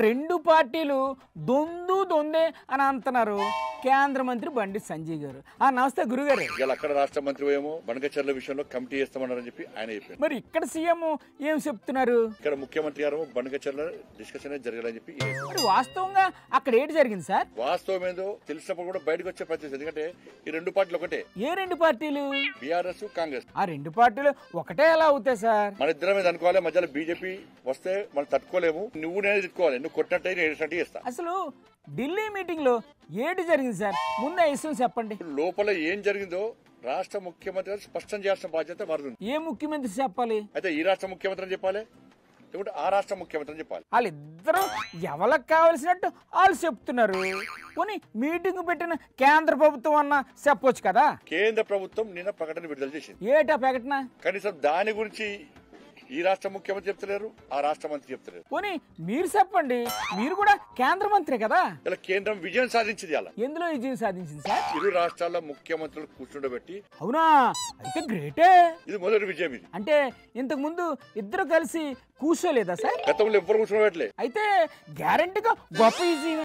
రెండు పార్టీలు దొందే అని అంటున్నారు కేంద్ర మంత్రి బండి సంజయ్ గారు. నమస్తే గురుగారు. ఇలా అక్కడ రాష్ట్ర మంత్రి ఏమో బండకచర్ల విషయంలో కమిటీ చేస్తామన్నారని చెప్పి ఆయన చెప్పారు. మరి ఇక్కడ సీఎం ఏం చెప్తున్నారు? ఇక్కడ ముఖ్యమంత్రి గారు బండకచర్ల డిస్కషన్ జరిగాలని చెప్పి. మరి వాస్తవంగా అక్కడ ఏంటి జరిగింది సార్? వాస్తవం ఏదో తెలిసినప్పుడు కూడా బయటకు వచ్చే పరిస్థితి. ఎందుకంటే ఈ రెండు పార్టీలు ఒకటే. ఏ రెండు పార్టీలు? బీఆర్ఎస్ కాంగ్రెస్. ఆ రెండు పార్టీలు ఒకటే ఎలా అవుతాయి సార్? మన ఇద్దరం మీద అనుకోవాలి. మధ్యలో బీజేపీ వస్తే మనం తట్టుకోలేము. నువ్వు నేను తిట్టుకోవాలి. నువ్వు కొట్టినట్టు నేను వేసినట్టు చేస్తా. అసలు ఢిల్లీ మీటింగ్ లో ఏంటి జరిగింది సార్? ముందే విషయం చెప్పండి. లోపల ఏం జరిగిందో రాష్ట్ర ముఖ్యమంత్రి గారు స్పష్టం చేయాల్సిన బాధ్యత వారిది. ఏ ముఖ్యమంత్రి చెప్పాలి? అయితే ఈ రాష్ట్ర ముఖ్యమంత్రి అని చెప్పాలి, లేకుంటే ఆ రాష్ట్ర ముఖ్యమంత్రి అని చెప్పాలి. వాళ్ళిద్దరూ ఎవరికి కావలసినట్టు వాళ్ళు చెప్తున్నారు. పోనీ మీటింగ్ పెట్టిన కేంద్ర ప్రభుత్వం అన్న చెప్పొచ్చు కదా. కేంద్ర ప్రభుత్వం నిన్న ప్రకటన విడుదల చేసింది. ఏటా ప్రకటన? కనీసం దాని గురించి ఈ రాష్ట్ర ముఖ్యమంత్రి చెప్తలేరు, ఆ రాష్ట్ర మంత్రి చెప్తలేరు. పోనీ మీరు చెప్పండి, మీరు కూడా కేంద్ర మంత్రి కదా. ఇలా కేంద్రం విజయం సాధించింది. అలా ఎందులో విజయం సాధించింది సార్? ఇరు రాష్ట్రాల ముఖ్యమంత్రులు కూర్చుండబెట్టి. అవునా? అయితే గ్రేటే. ఇది మొదటి విజయం. ఇది అంటే ఇంతకు ముందు ఇద్దరు కలిసి కూర్చోలేదా సార్? గతంలో ఎవ్వరు కూర్చోబెట్టలే. అయితే గ్యారంటీగా గొప్ప విజయం.